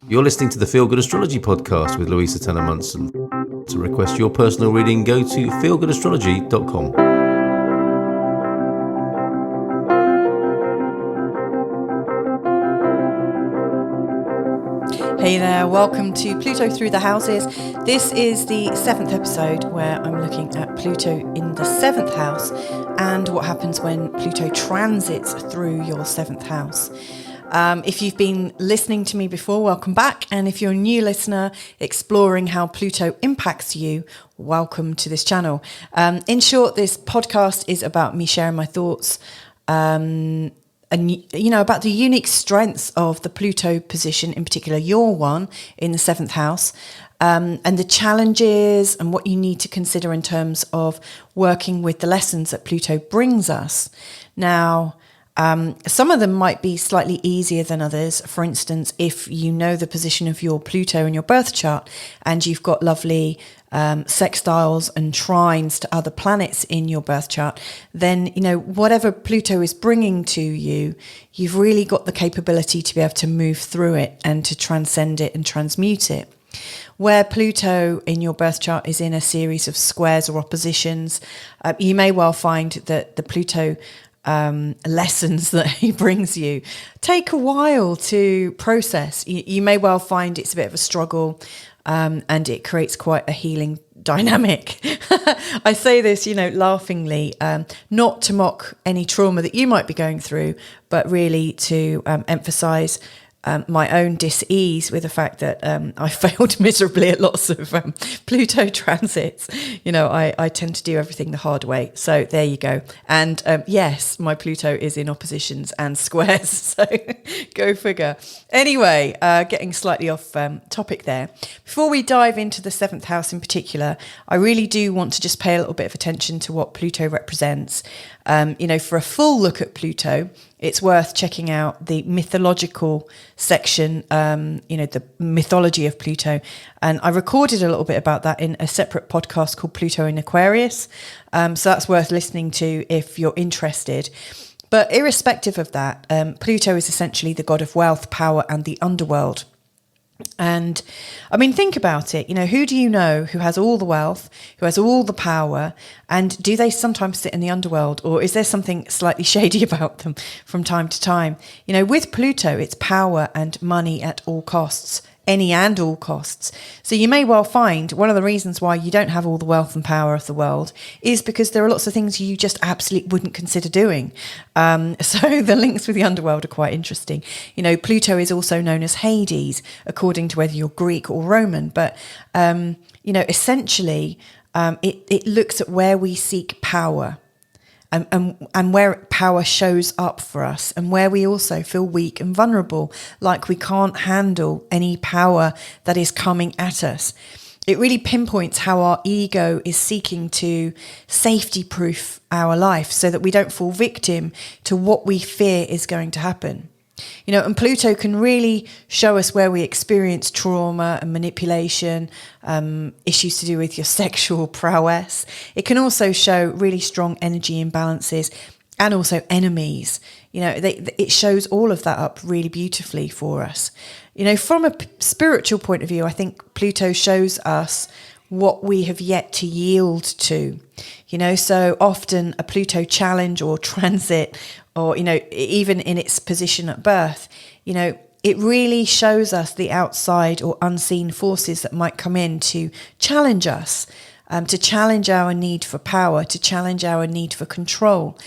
You're listening to the Feel Good Astrology podcast with Louisa Tannermunson. To request your personal reading, go to feelgoodastrology.com. Hey there, welcome to Pluto Through the Houses. This is the 7th episode where I'm looking at Pluto in the 7th house and what happens when Pluto transits through your 7th house. If you've been listening to me before, welcome back. And if you're a new listener exploring how Pluto impacts you, welcome to this channel. In short, this podcast is about me sharing my thoughts and, you know, about the unique strengths of the Pluto position, in particular your one in the 7th house, and the challenges and what you need to consider in terms of working with the lessons that Pluto brings us. Now, some of them might be slightly easier than others. For instance, if you know the position of your Pluto in your birth chart and you've got lovely sextiles and trines to other planets in your birth chart, then, you know, whatever Pluto is bringing to you, you've really got the capability to be able to move through it and to transcend it and transmute it. Where Pluto in your birth chart is in a series of squares or oppositions, you may well find that the Pluto lessons that he brings you take a while to process. You may well find it's a bit of a struggle, and it creates quite a healing dynamic. I say this, you know, laughingly, not to mock any trauma that you might be going through, but really to emphasize my own dis-ease with the fact that I failed miserably at lots of Pluto transits. You know, I tend to do everything the hard way. So there you go. And yes, my Pluto is in oppositions and squares. So go figure. Anyway, getting slightly off topic there. Before we dive into the 7th house in particular, I really do want to just pay a little bit of attention to what Pluto represents. You know, for a full look at Pluto, it's worth checking out the mythological section, you know, the mythology of Pluto. And I recorded a little bit about that in a separate podcast called Pluto in Aquarius. So that's worth listening to if you're interested. But irrespective of that, Pluto is essentially the god of wealth, power, and the underworld. And I mean, think about it. You know, who do you know who has all the wealth, who has all the power, and do they sometimes sit in the underworld, or is there something slightly shady about them from time to time? You know, with Pluto, it's power and money at all costs, any and all costs. So you may well find one of the reasons why you don't have all the wealth and power of the world is because there are lots of things you just absolutely wouldn't consider doing. So the links with the underworld are quite interesting. You know, Pluto is also known as Hades, according to whether you're Greek or Roman. But, you know, essentially, it looks at where we seek power. And where power shows up for us, and where we also feel weak and vulnerable, like we can't handle any power that is coming at us. It really pinpoints how our ego is seeking to safety-proof our life so that we don't fall victim to what we fear is going to happen. You know, and Pluto can really show us where we experience trauma and manipulation, issues to do with your sexual prowess. It can also show really strong energy imbalances and also enemies. You know, it shows all of that up really beautifully for us. You know, from a spiritual point of view, I think Pluto shows us what we have yet to yield to. You know, so often a Pluto challenge or transit, or, you know, even in its position at birth, you know, it really shows us the outside or unseen forces that might come in to challenge us, to challenge our need for power, to challenge our need for control.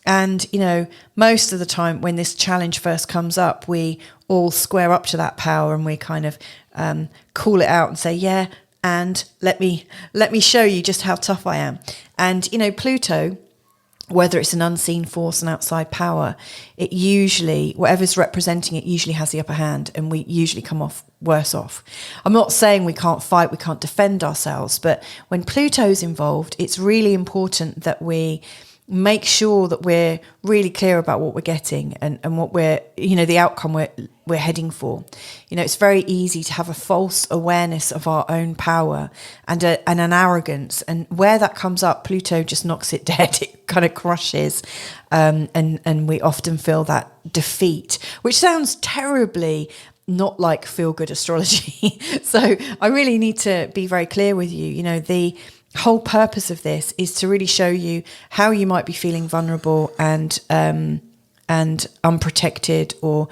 And, you know, most of the time when this challenge first comes up, we all square up to that power and we kind of call it out and say, yeah, and let me show you just how tough I am. And, you know, Pluto, whether it's an unseen force, an outside power, it usually, whatever's representing it, usually has the upper hand, and we usually come off worse off. I'm not saying we can't fight, we can't defend ourselves, but when Pluto's involved, it's really important that we make sure that we're really clear about what we're getting and what we're, you know, the outcome we're heading for. You know, it's very easy to have a false awareness of our own power and an arrogance. And where that comes up, Pluto just knocks it dead. It kind of crushes. And we often feel that defeat, which sounds terribly not like feel-good astrology. So I really need to be very clear with you. You know, the whole purpose of this is to really show you how you might be feeling vulnerable and unprotected or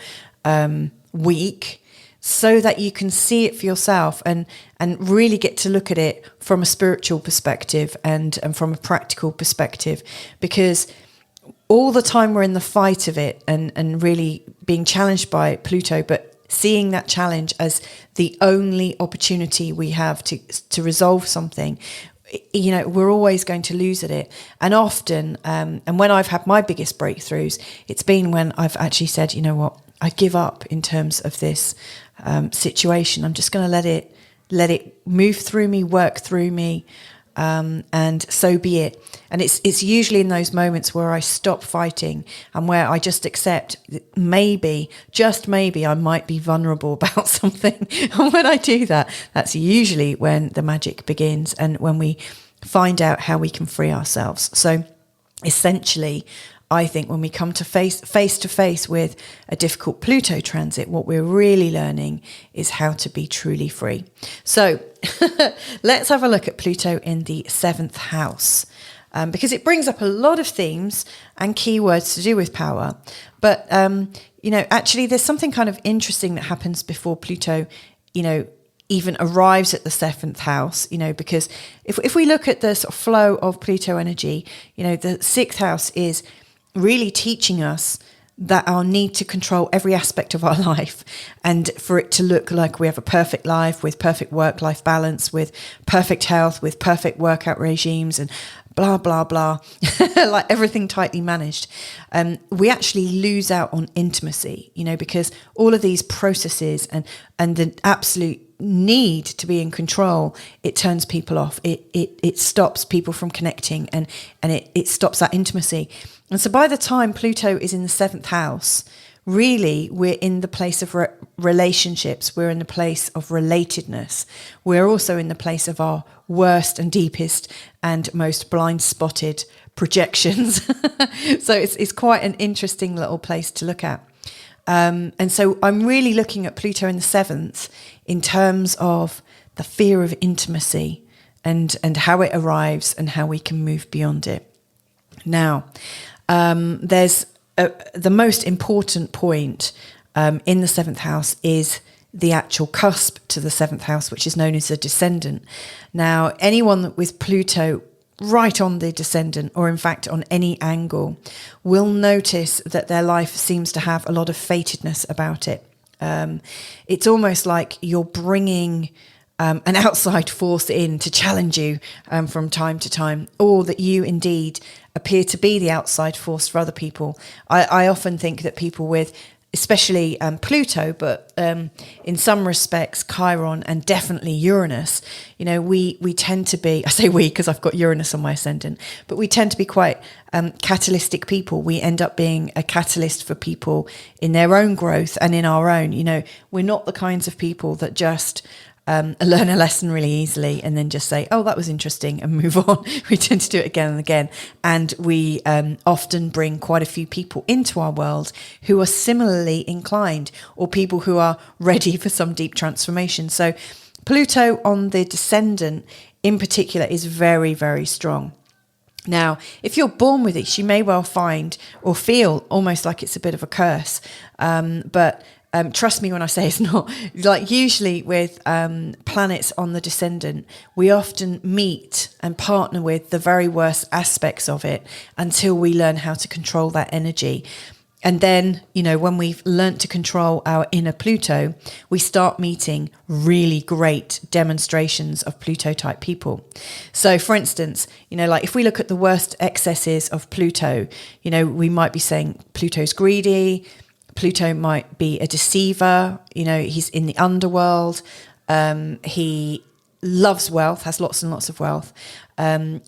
weak, so that you can see it for yourself and really get to look at it from a spiritual perspective and from a practical perspective. Because all the time we're in the fight of it and really being challenged by Pluto, but seeing that challenge as the only opportunity we have to resolve something, you know, we're always going to lose at it. And often, and when I've had my biggest breakthroughs, it's been when I've actually said, you know what, I give up in terms of this situation. I'm just going to let it move through me, work through me, and so be it. And it's usually in those moments where I stop fighting and where I just accept that maybe, just maybe, I might be vulnerable about something. And when I do that, that's usually when the magic begins and when we find out how we can free ourselves. So essentially, I think when we come to face to face with a difficult Pluto transit, what we're really learning is how to be truly free. So let's have a look at Pluto in the 7th house, because it brings up a lot of themes and keywords to do with power. But, you know, actually there's something kind of interesting that happens before Pluto, you know, even arrives at the 7th house, you know, because if we look at the sort of flow of Pluto energy, you know, the 6th house is really teaching us that our need to control every aspect of our life and for it to look like we have a perfect life with perfect work-life balance, with perfect health, with perfect workout regimes and blah, blah, blah, like everything tightly managed. We actually lose out on intimacy, you know, because all of these processes and the absolute need to be in control, it turns people off. It stops people from connecting and it stops that intimacy. And so by the time Pluto is in the 7th house, really we're in the place of relationships. We're in the place of relatedness. We're also in the place of our worst and deepest and most blind spotted projections. So it's quite an interesting little place to look at. And so I'm really looking at Pluto in the 7th in terms of the fear of intimacy and how it arrives and how we can move beyond it. Now, there's the most important point in the 7th house is the actual cusp to the 7th house, which is known as the descendant. Now, anyone with Pluto right on the descendant, or in fact on any angle, will notice that their life seems to have a lot of fatedness about it. It's almost like you're bringing an outside force in to challenge you from time to time, or that you indeed appear to be the outside force for other people. I often think that people with, especially Pluto, but in some respects Chiron and definitely Uranus, you know, we tend to be, I say we because I've got Uranus on my ascendant, but we tend to be quite catalytic people. We end up being a catalyst for people in their own growth and in our own. You know, we're not the kinds of people that just learn a lesson really easily and then just say, oh, that was interesting, and move on. We tend to do it again and again. And we often bring quite a few people into our world who are similarly inclined, or people who are ready for some deep transformation. So Pluto on the descendant in particular is very, very strong. Now, if you're born with it, you may well find or feel almost like it's a bit of a curse. But trust me when I say it's not. Like usually with planets on the descendant, we often meet and partner with the very worst aspects of it until we learn how to control that energy. And then, you know, when we've learnt to control our inner Pluto, we start meeting really great demonstrations of Pluto type people. So for instance, you know, like if we look at the worst excesses of Pluto, you know, we might be saying Pluto's greedy, Pluto might be a deceiver, you know, he's in the underworld, he loves wealth, has lots and lots of wealth,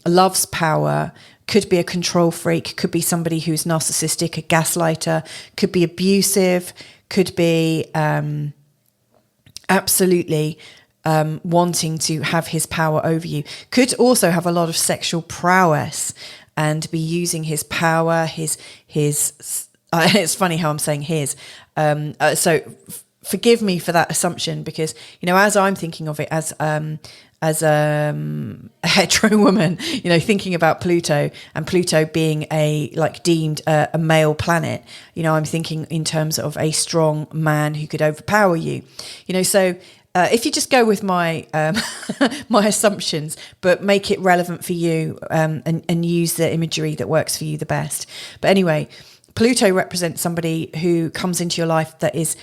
loves power, could be a control freak, could be somebody who's narcissistic, a gaslighter, could be abusive, could be absolutely wanting to have his power over you, could also have a lot of sexual prowess and be using his power, his it's funny how I'm saying his. So forgive me for that assumption, because, as I'm thinking of it as a hetero woman, thinking about Pluto, and Pluto being deemed a male planet, I'm thinking in terms of a strong man who could overpower you, so if you just go with my my assumptions, but make it relevant for you, and use the imagery that works for you the best. But anyway, Pluto represents somebody who comes into your life that is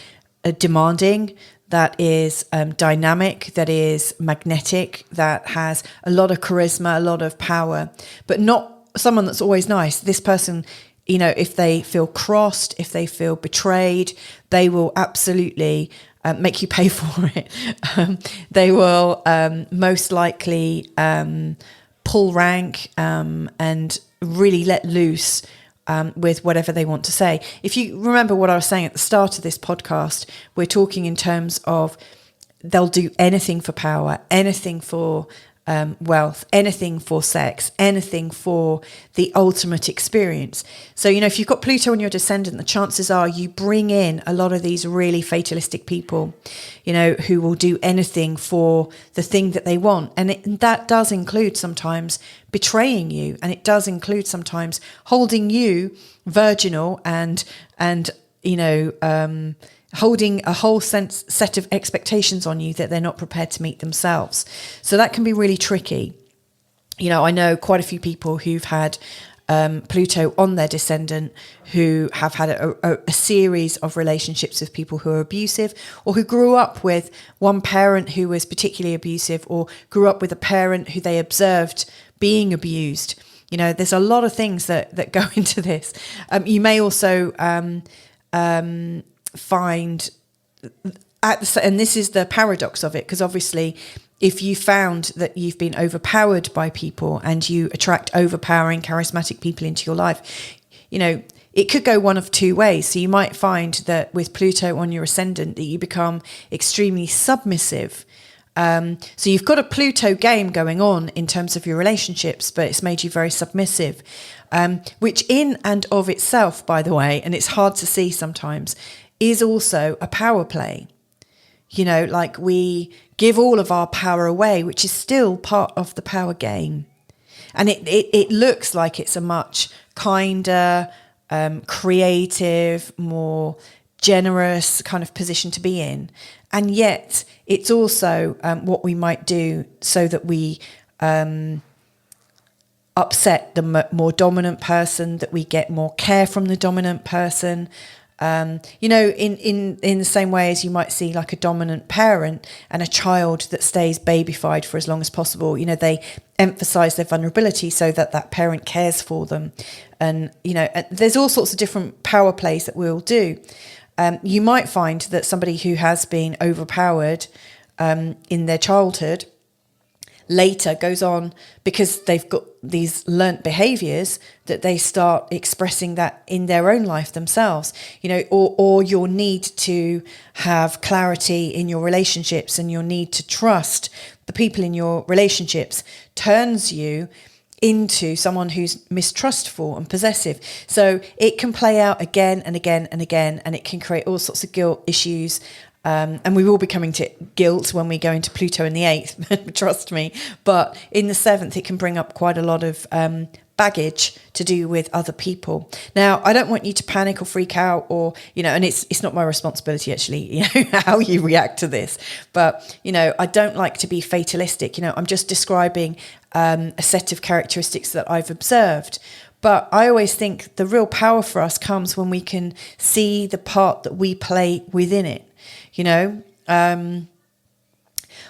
demanding, that is dynamic, that is magnetic, that has a lot of charisma, a lot of power, but not someone that's always nice. This person, if they feel crossed, if they feel betrayed, they will absolutely make you pay for it. They will most likely pull rank and really let loose with whatever they want to say. If you remember what I was saying at the start of this podcast, we're talking in terms of they'll do anything for power, anything for wealth, anything for sex, anything for the ultimate experience. So, if you've got Pluto in your descendant, the chances are you bring in a lot of these really fatalistic people, who will do anything for the thing that they want. And that does include sometimes betraying you. And it does include sometimes holding you virginal and holding a whole set of expectations on you that they're not prepared to meet themselves. So that can be really tricky. I know quite a few people who've had Pluto on their descendant who have had a series of relationships with people who are abusive, or who grew up with one parent who was particularly abusive, or grew up with a parent who they observed being abused. There's a lot of things that go into this. You may also find and this is the paradox of it, because obviously if you found that you've been overpowered by people and you attract overpowering charismatic people into your life, it could go one of two ways. So you might find that with Pluto on your ascendant that you become extremely submissive. So you've got a Pluto game going on in terms of your relationships, but it's made you very submissive, which in and of itself, by the way, and it's hard to see sometimes, is also a power play. We give all of our power away, which is still part of the power game. And it looks like it's a much kinder, creative, more generous kind of position to be in. And yet it's also what we might do so that we upset the more dominant person, that we get more care from the dominant person. In the same way as you might see like a dominant parent and a child that stays babyfied for as long as possible, they emphasize their vulnerability so that parent cares for them. And, there's all sorts of different power plays that we'll do. You might find that somebody who has been overpowered in their childhood later goes on, because they've got these learnt behaviors, that they start expressing that in their own life themselves, or your need to have clarity in your relationships and your need to trust the people in your relationships turns you into someone who's mistrustful and possessive. So it can play out again and again and again, and it can create all sorts of guilt issues. And we will be coming to guilt when we go into Pluto in the 8th, trust me. But in the 7th, it can bring up quite a lot of baggage to do with other people. Now, I don't want you to panic or freak out, or, and it's not my responsibility, actually, how you react to this. But, I don't like to be fatalistic. I'm just describing a set of characteristics that I've observed. But I always think the real power for us comes when we can see the part that we play within it.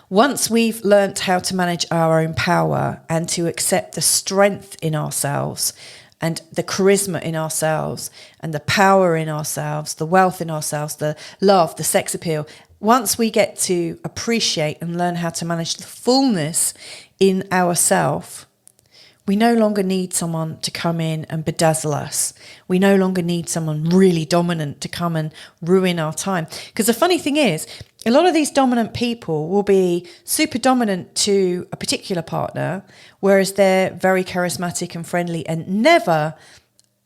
Once we've learnt how to manage our own power and to accept the strength in ourselves and the charisma in ourselves and the power in ourselves, the wealth in ourselves, the love, the sex appeal, once we get to appreciate and learn how to manage the fullness in ourselves, we no longer need someone to come in and bedazzle us. We no longer need someone really dominant to come and ruin our time. Because the funny thing is, a lot of these dominant people will be super dominant to a particular partner, whereas they're very charismatic and friendly and never,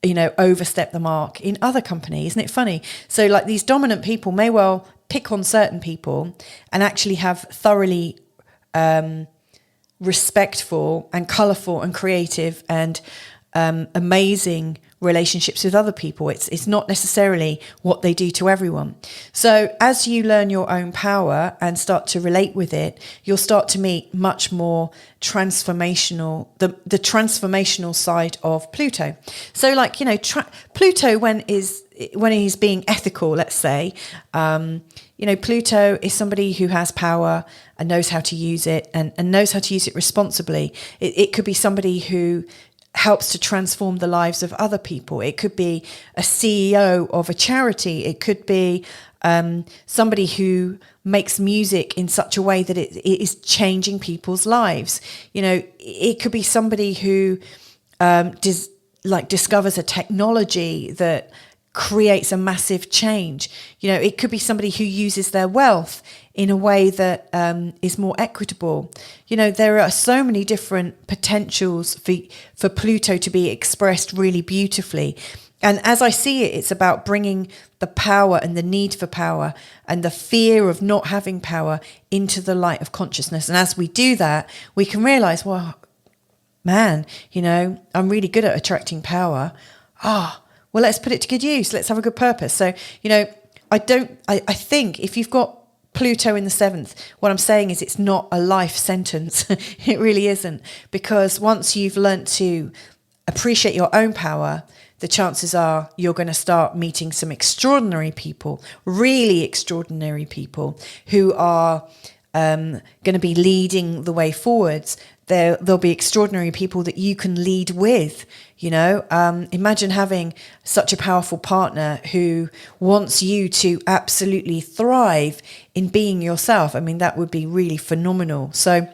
overstep the mark in other companies. Isn't it funny? So like these dominant people may well pick on certain people and actually have thoroughly respectful and colourful and creative and amazing relationships with other people. It's not necessarily what they do to everyone. So as you learn your own power and start to relate with it, you'll start to meet much more transformational, the transformational side of Pluto. So like, Pluto when he's being ethical, let's say, Pluto is somebody who has power and knows how to use it and knows how to use it responsibly. It could be somebody who helps to transform the lives of other people. It could be a CEO of a charity. It could be somebody who makes music in such a way that it is changing people's lives. It could be somebody who discovers a technology that creates a massive change. It could be somebody who uses their wealth in a way that is more equitable. There are so many different potentials for Pluto to be expressed really beautifully. And as I see it, it's about bringing the power and the need for power and the fear of not having power into the light of consciousness. And as we do that, we can realize, well, man, I'm really good at attracting power. Well, let's put it to good use. Let's have a good purpose. So, I think if you've got Pluto in the 7th, what I'm saying is it's not a life sentence. It really isn't. Because once you've learnt to appreciate your own power, the chances are you're going to start meeting some extraordinary people, really extraordinary people who are going to be leading the way forwards. There'll be extraordinary people that you can lead with. Imagine having such a powerful partner who wants you to absolutely thrive in being yourself. I mean, that would be really phenomenal. So,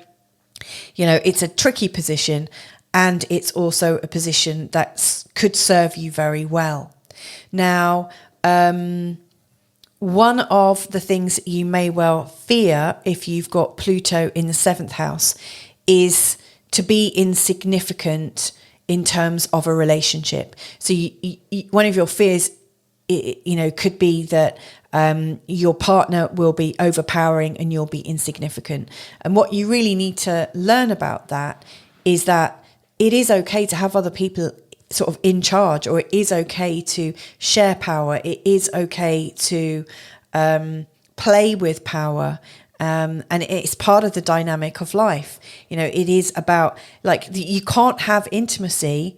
it's a tricky position, and it's also a position that could serve you very well. Now, one of the things that you may well fear if you've got Pluto in the 7th house is to be insignificant in terms of a relationship. So one of your fears, could be that your partner will be overpowering and you'll be insignificant. And what you really need to learn about that is that it is okay to have other people sort of in charge, or it is okay to share power. It is okay to play with power. And it's part of the dynamic of life. It is about, you can't have intimacy,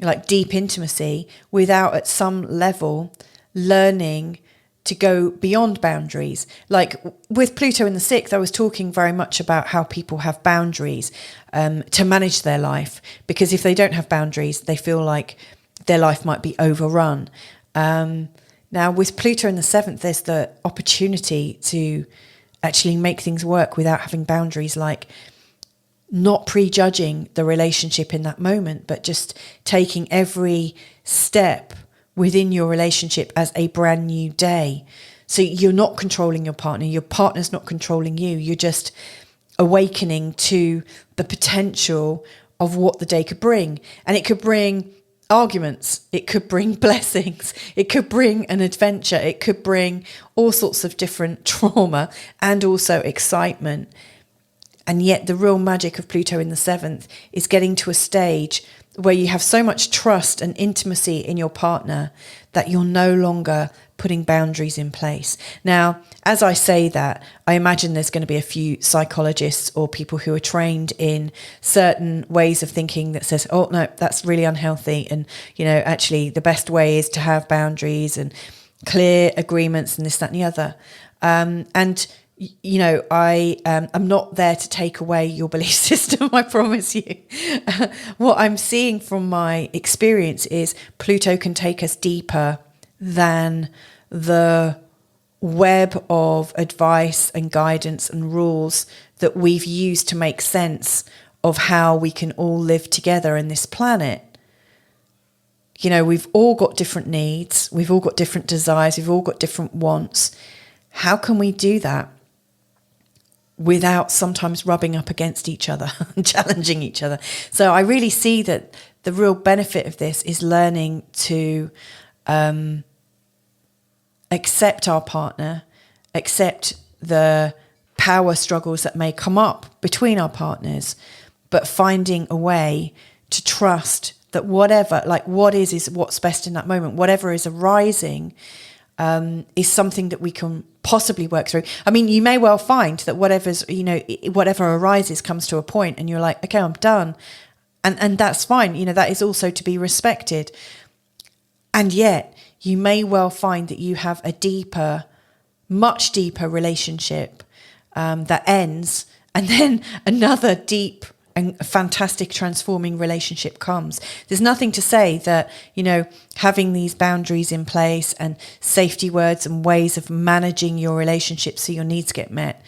like deep intimacy, without at some level learning to go beyond boundaries. Like with Pluto in the 6th, I was talking very much about how people have boundaries to manage their life, because if they don't have boundaries, they feel like their life might be overrun. Now with Pluto in the 7th, there's the opportunity to actually make things work without having boundaries, like not prejudging the relationship in that moment, but just taking every step within your relationship as a brand new day. So you're not controlling your partner's not controlling you. You're just awakening to the potential of what the day could bring. And it could bring arguments, it could bring blessings, it could bring an adventure, it could bring all sorts of different trauma and also excitement. And yet the real magic of Pluto in the 7th is getting to a stage where you have so much trust and intimacy in your partner that you're no longer putting boundaries in place. Now, as I say that, I imagine there's going to be a few psychologists or people who are trained in certain ways of thinking that says, oh, no, that's really unhealthy. And, actually the best way is to have boundaries and clear agreements and this, that, and the other. I'm not there to take away your belief system, I promise you. What I'm seeing from my experience is Pluto can take us deeper than the web of advice and guidance and rules that we've used to make sense of how we can all live together in this planet. We've all got different needs, we've all got different desires, we've all got different wants. How can we do that without sometimes rubbing up against each other and challenging each other? So I really see that the real benefit of this is learning to accept our partner accept the power struggles that may come up between our partners, but finding a way to trust that whatever, like what is what's best in that moment, whatever is arising is something that we can possibly work through. I mean, you may well find that whatever arises comes to a point and you're like, okay, I'm done. And that's fine. That is also to be respected. And yet you may well find that you have a deeper, much deeper relationship that ends, and then another deep and fantastic transforming relationship comes. There's nothing to say that, having these boundaries in place and safety words and ways of managing your relationship so your needs get met,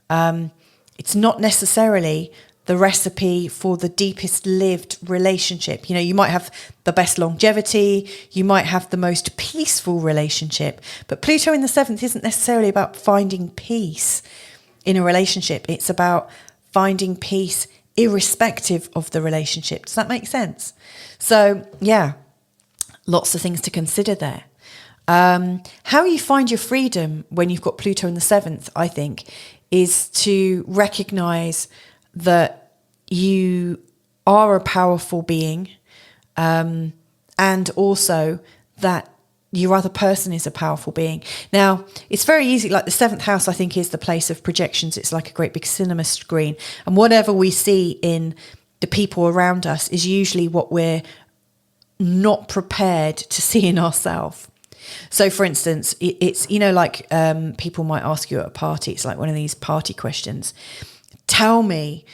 it's not necessarily the recipe for the deepest lived relationship. You might have the best longevity, you might have the most peaceful relationship, but Pluto in the 7th isn't necessarily about finding peace in a relationship. It's about finding peace irrespective of the relationship. Does that make sense? So yeah, lots of things to consider there. How you find your freedom when you've got Pluto in the 7th, I think, is to recognize that you are a powerful being, and also that your other person is a powerful being. Now, it's very easy, like the 7th house, I think, is the place of projections. It's like a great big cinema screen. And whatever we see in the people around us is usually what we're not prepared to see in ourselves. So, for instance, it's, people might ask you at a party, it's like one of these party questions. Tell me,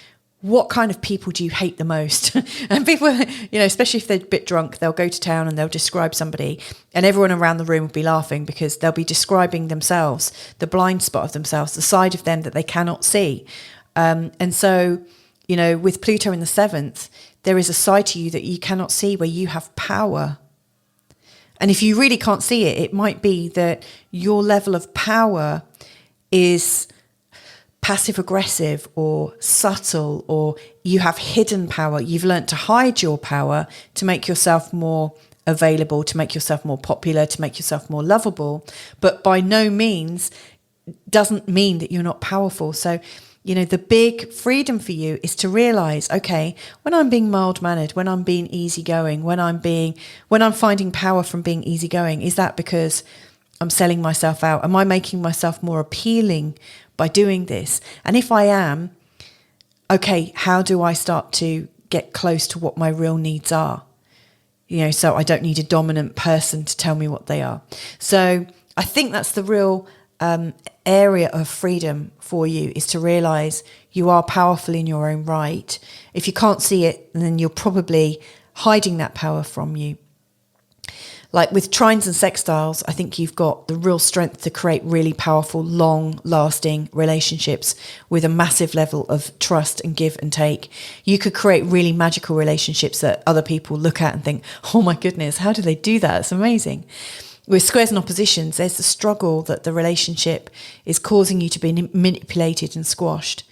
what kind of people do you hate the most? And people, especially if they're a bit drunk, they'll go to town and they'll describe somebody, and everyone around the room will be laughing because they'll be describing themselves, the blind spot of themselves, the side of them that they cannot see. And so, with Pluto in the 7th, there is a side to you that you cannot see where you have power. And if you really can't see it, it might be that your level of power is passive aggressive or subtle, or you have hidden power. You've learnt to hide your power to make yourself more available, to make yourself more popular, to make yourself more lovable, but by no means doesn't mean that you're not powerful. So, the big freedom for you is to realize, okay, when I'm being mild-mannered, when I'm being easygoing, when I'm finding power from being easygoing, is that because I'm selling myself out? Am I making myself more appealing by doing this? And if I am, okay, how do I start to get close to what my real needs are? So I don't need a dominant person to tell me what they are. So I think that's the real area of freedom for you, is to realize you are powerful in your own right. If you can't see it, then you're probably hiding that power from you. Like with trines and sextiles, I think you've got the real strength to create really powerful, long-lasting relationships with a massive level of trust and give and take. You could create really magical relationships that other people look at and think, oh my goodness, how do they do that? It's amazing. With squares and oppositions, there's the struggle that the relationship is causing you to be manipulated and squashed.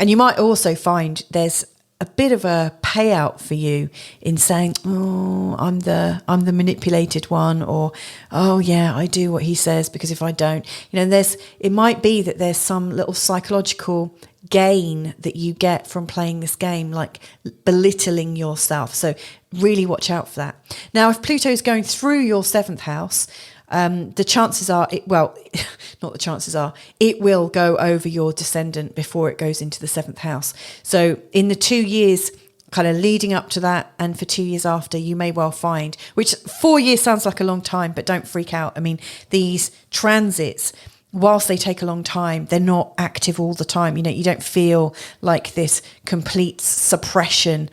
And you might also find there's a bit of a payout for you in saying, oh, I'm the manipulated one, or, oh yeah, I do what he says, because if I don't, it might be that there's some little psychological gain that you get from playing this game, like belittling yourself. So really watch out for that. Now, if Pluto is going through your 7th house, the chances are, it will go over your descendant before it goes into the 7th house. So in the 2 years kind of leading up to that, and for 2 years after, you may well find, which 4 years sounds like a long time, but don't freak out. I mean, these transits, whilst they take a long time, they're not active all the time. You don't feel like this complete suppression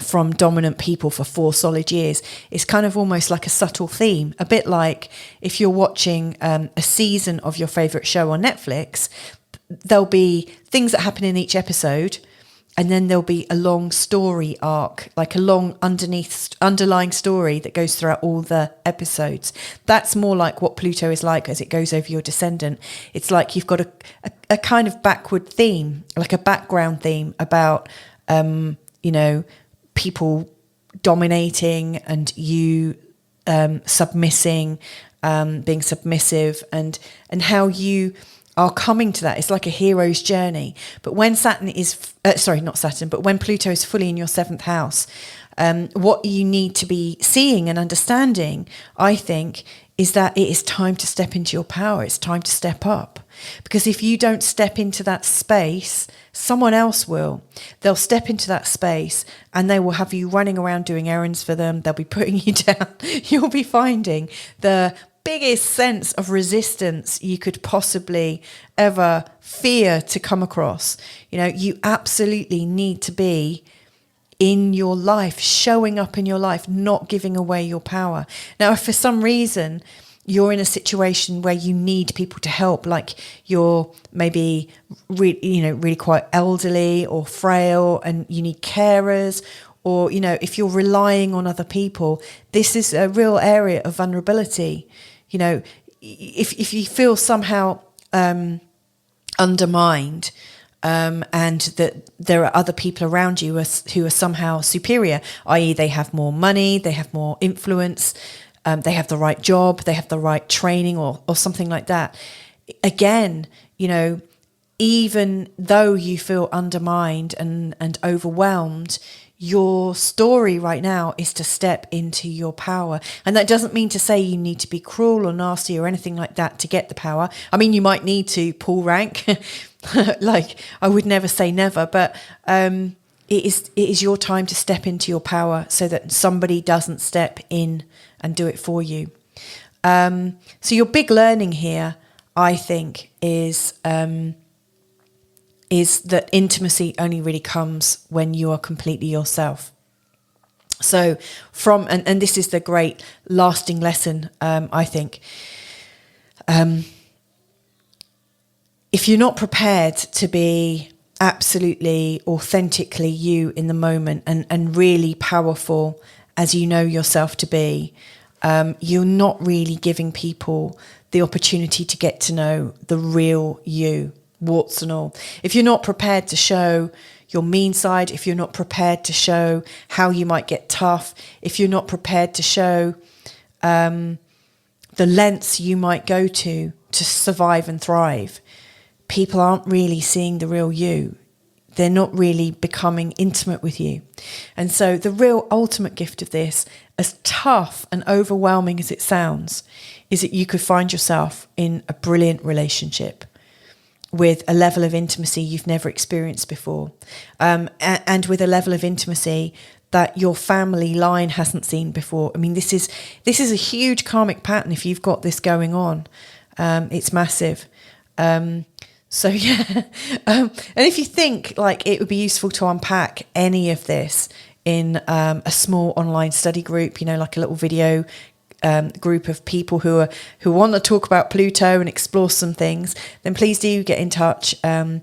from dominant people for 4 solid years. It's kind of almost like a subtle theme, a bit like if you're watching a season of your favourite show on Netflix, there'll be things that happen in each episode, and then there'll be a long story arc, like a long underlying story that goes throughout all the episodes. That's more like what Pluto is like as it goes over your descendant. It's like you've got a kind of backward theme, like a background theme about people dominating and you submissing, being submissive, and how you are coming to that. It's like a hero's journey. But when when Pluto is fully in your 7th house, what you need to be seeing and understanding, I think, is that it is time to step into your power. It's time to step up. Because if you don't step into that space, someone else will. They'll step into that space and they will have you running around doing errands for them. They'll be putting you down. You'll be finding the biggest sense of resistance you could possibly ever fear to come across. You absolutely need to be in your life, showing up in your life, not giving away your power. Now, if for some reason you're in a situation where you need people to help, like you're maybe really quite elderly or frail and you need carers, or if you're relying on other people, this is a real area of vulnerability. If you feel somehow undermined, and that there are other people around you who are somehow superior, i.e. they have more money, they have more influence, they have the right job, they have the right training or something like that. Again, even though you feel undermined and overwhelmed, your story right now is to step into your power. And that doesn't mean to say you need to be cruel or nasty or anything like that to get the power. I mean, you might need to pull rank. Like, I would never say never, but it is your time to step into your power so that somebody doesn't step in and do it for you. So your big learning here, I think, is that intimacy only really comes when you are completely yourself. So and this is the great lasting lesson, I think. If you're not prepared to be absolutely authentically you in the moment and really powerful as you know yourself to be, you're not really giving people the opportunity to get to know the real you, warts and all. If you're not prepared to show your mean side, if you're not prepared to show how you might get tough, if you're not prepared to show the lengths you might go to survive and thrive, people aren't really seeing the real you. They're not really becoming intimate with you. And so the real ultimate gift of this, as tough and overwhelming as it sounds, is that you could find yourself in a brilliant relationship with a level of intimacy you've never experienced before, and with a level of intimacy that your family line hasn't seen before. I mean, this is a huge karmic pattern if you've got this going on. It's massive. So yeah, and if you think like it would be useful to unpack any of this in a small online study group, like a little video group of people who want to talk about Pluto and explore some things, then please do get in touch. You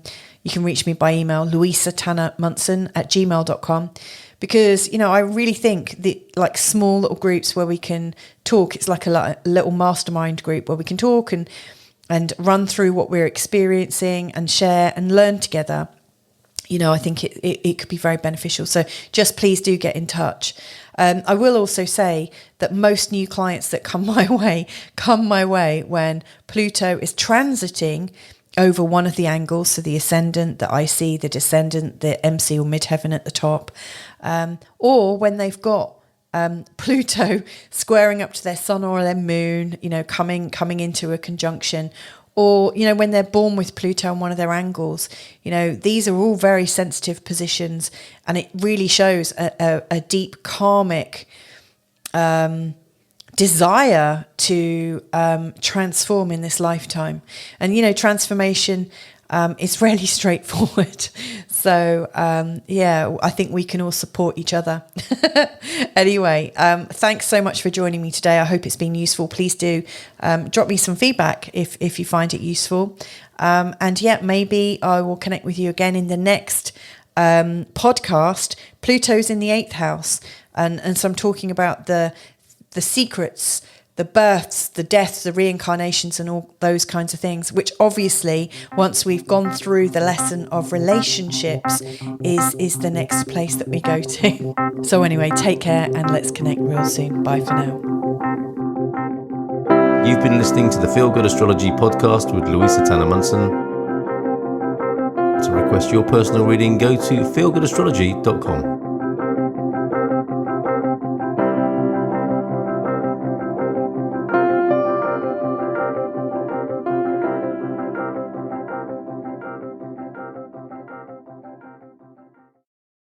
can reach me by email, louisatannermunson@gmail.com, because I really think that like small little groups where we can talk, it's like a little mastermind group where we can talk and run through what we're experiencing and share and learn together. I think it could be very beneficial. So just please do get in touch. I will also say that most new clients that come my way when Pluto is transiting over one of the angles, so the ascendant, the IC, the descendant, the MC or midheaven at the top, or when they've got Pluto squaring up to their sun or their moon, coming into a conjunction, or when they're born with Pluto on one of their angles. These are all very sensitive positions, and it really shows a deep karmic desire to transform in this lifetime. And transformation is really straightforward. So I think we can all support each other. Anyway, thanks so much for joining me today. I hope it's been useful. Please do drop me some feedback if you find it useful. And maybe I will connect with you again in the next podcast. Pluto's in the 8th house, and so I'm talking about the secrets, the births, the deaths, the reincarnations, and all those kinds of things, which obviously, once we've gone through the lesson of relationships, is the next place that we go to. So anyway, take care and let's connect real soon. Bye for now. You've been listening to the Feel Good Astrology podcast with Louisa Tanner-Munson. To request your personal reading, go to feelgoodastrology.com.